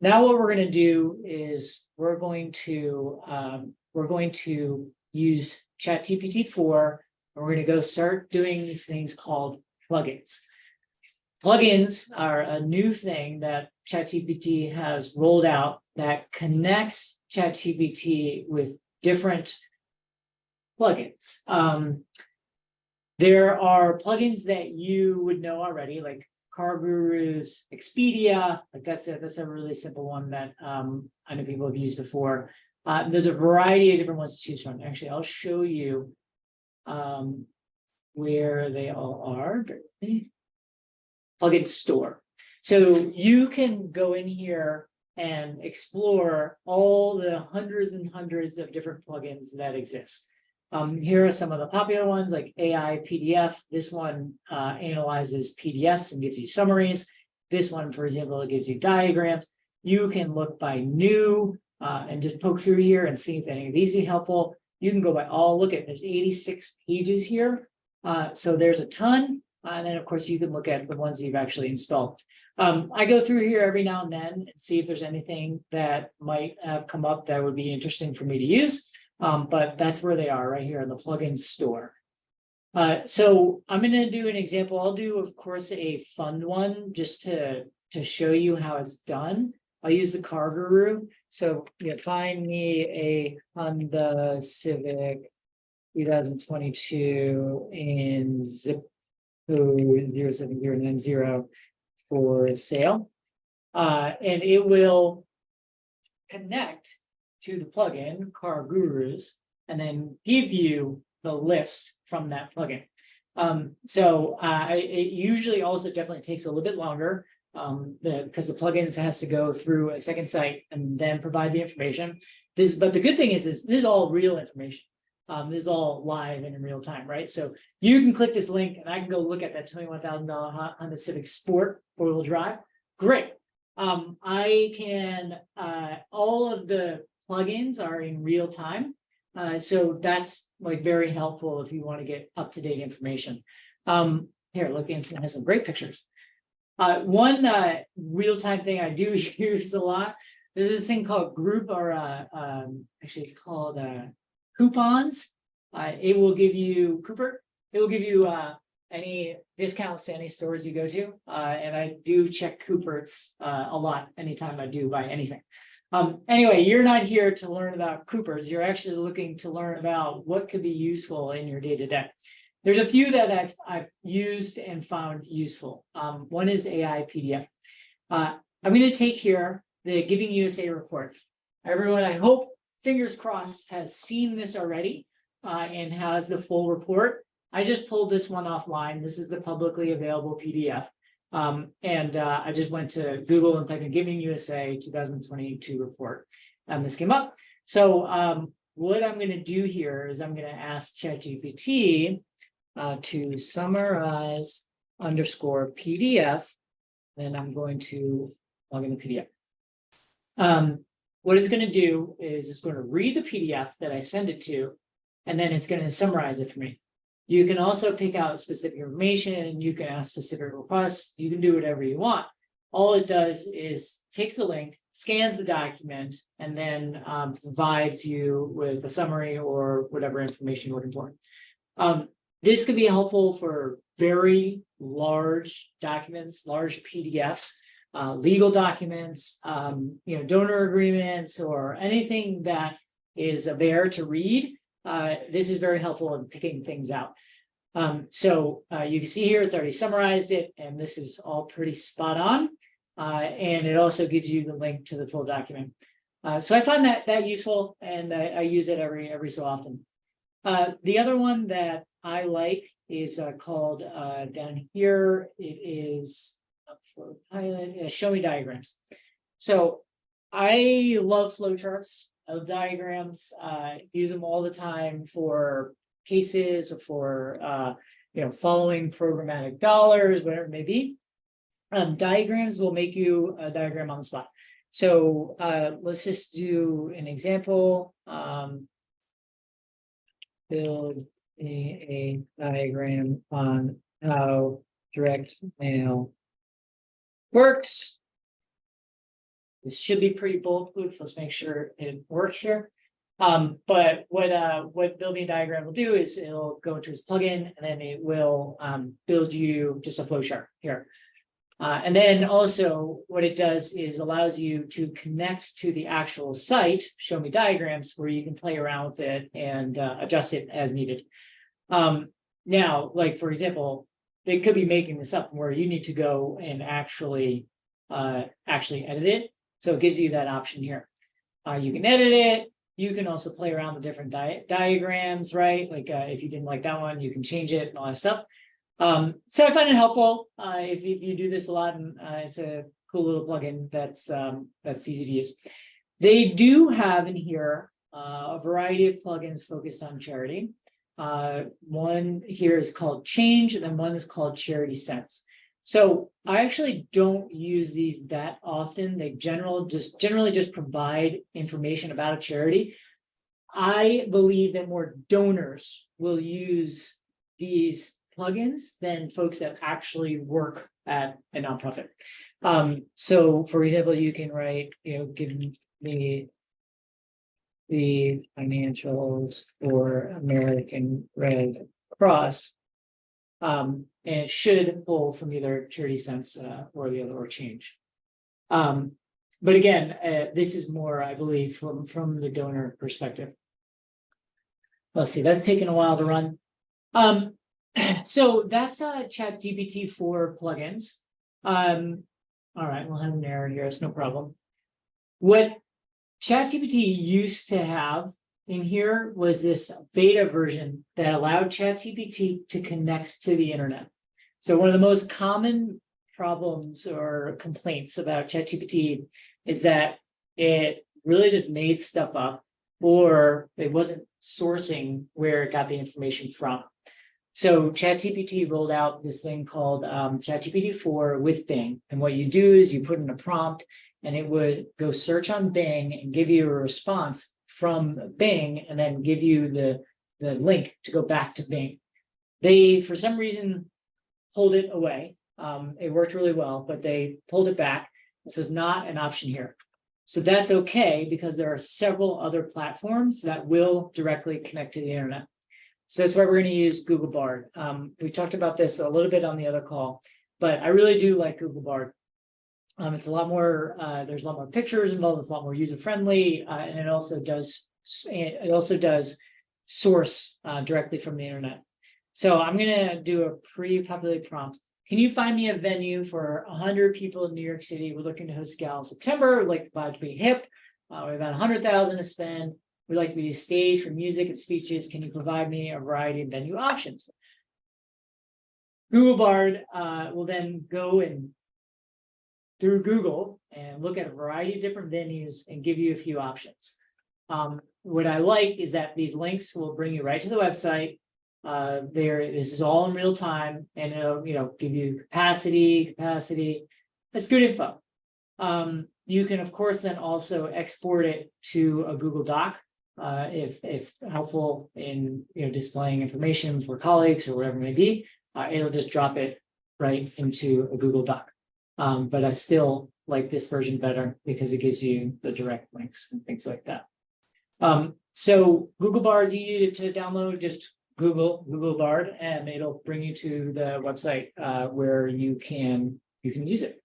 Now what we're going to do is we're going to use Chat GPT 4, and we're going to go start doing these things called plugins. Plugins are a new thing that ChatGPT has rolled out that connects ChatGPT with different plugins. There are plugins that you would know already, like CarGurus, Expedia. Like that's a really simple one that I know people have used before. There's a variety of different ones to choose from. Actually, I'll show you where they all are. Plugin store. So you can go in here and explore all the hundreds and hundreds of different plugins that exist. Here are some of the popular ones like AI PDF. This one analyzes PDFs and gives you summaries. This one, for example, gives you diagrams. You can look by new and just poke through here and see if any of these be helpful. You can go by all, look at, there's 86 pages here. So there's a ton. And then, of course, you can look at the ones that you've actually installed. I go through here every now and then and see if there's anything that might have come up that would be interesting for me to use. But that's where they are right here in the plugin store. So I'm going to do an example. I'll do, of course, a fun one just to show you how it's done. I'll use the Car Guru. So find me a Honda Civic 2022 in zip code 07090 for sale. And it will connect to the plugin Car Gurus and then give you the list from that plugin. It usually also definitely takes a little bit longer because the plugins has to go through a second site and then provide the information. But the good thing is this is all real information. This is all live and in real time, right? So you can click this link and I can go look at that $21,000 Honda Civic Sport 4-wheel drive. Great. I can, all of the plugins are in real time. So that's like very helpful if you want to get up-to-date information. Here, look, Instant has some great pictures. One real-time thing I do use a lot, there's this thing called group or actually it's called coupons. It will give you any discounts to any stores you go to. And I do check Coopers a lot anytime I do buy anything. Anyway, you're not here to learn about Coopers. You're actually looking to learn about what could be useful in your day-to-day. There's a few that I've used and found useful. One is AI PDF. I'm going to take here the Giving USA report. Everyone, I hope, fingers crossed, has seen this already and has the full report. I just pulled this one offline. This is the publicly available PDF. I just went to Google and typed in Giving USA 2022 report. And this came up. So what I'm going to do here is I'm going to ask ChatGPT to summarize _ PDF. And I'm going to log in the PDF. What it's going to do is it's going to read the PDF that I send it to, and then it's going to summarize it for me. You can also pick out specific information. You can ask specific requests. You can do whatever you want. All it does is takes the link, scans the document, and then provides you with a summary or whatever information you're looking for. This could be helpful for very large documents, large PDFs, legal documents, donor agreements, or anything that is there to read. This is very helpful in picking things out. You can see here, it's already summarized it, and this is all pretty spot on. And it also gives you the link to the full document. So I find that useful, and I use it every so often. The other one that I like is called down here. It is for pilot, show me diagrams. So I love flowcharts. I love diagrams. Use them all the time for cases, or for following programmatic dollars, whatever it may be. Diagrams will make you a diagram on the spot. So let's just do an example. Build a diagram on how direct mail works. This should be pretty bulletproof. Let's make sure it works here. But what building a diagram will do is it'll go into his plugin and then it will build you just a flow chart here. And then also what it does is allows you to connect to the actual site, show me diagrams, where you can play around with it and adjust it as needed. Now, like for example, they could be making this up where you need to go and actually edit it. So it gives you that option here. You can edit it. You can also play around with different diagrams, right? Like if you didn't like that one, you can change it and all that stuff. So I find it helpful if you do this a lot, and it's a cool little plugin that's easy to use. They do have in here a variety of plugins focused on charity. One here is called Change, and then one is called Charity Sense. So I actually don't use these that often. They generally just provide information about a charity. I believe that more donors will use these plugins than folks that actually work at a nonprofit. So for example, you can write, give me the financials for American Red Cross. And it should pull from either Charity Sense or the other, or Change. But again, this is more, I believe, from the donor perspective. Let's see, that's taken a while to run. So that's Chat GPT for plugins. All right, we'll have an error here, it's no problem. What Chat GPT used to have in here was this beta version that allowed Chat GPT to connect to the internet. So one of the most common problems or complaints about Chat GPT is that it really just made stuff up, or it wasn't sourcing where it got the information from. So ChatGPT rolled out this thing called ChatGPT 4 with Bing. And what you do is you put in a prompt and it would go search on Bing and give you a response from Bing and then give you the link to go back to Bing. They, for some reason, pulled it away. It worked really well, but they pulled it back. This is not an option here. So that's okay because there are several other platforms that will directly connect to the internet. So that's why we're going to use Google Bard. We talked about this a little bit on the other call, but I really do like Google Bard. It's a lot more, there's a lot more pictures involved, it's a lot more user-friendly, and it also does source directly from the internet. So I'm going to do a pre-populated prompt. Can you find me a venue for 100 people in New York City? We're looking to host a gala in September. We'd like the vibe to be hip. We have about 100,000 to spend. We'd like to be a stage for music and speeches. Can you provide me a variety of venue options? Google Bard will then go and through Google and look at a variety of different venues and give you a few options. What I like is that these links will bring you right to the website. This is all in real time, and it'll give you capacity. That's good info. You can of course then also export it to a Google Doc if helpful in displaying information for colleagues or whatever it may be. It'll just drop it right into a Google Doc. But I still like this version better because it gives you the direct links and things like that. So Google Bard is easy to download. Just Google Bard, and it'll bring you to the website where you can use it.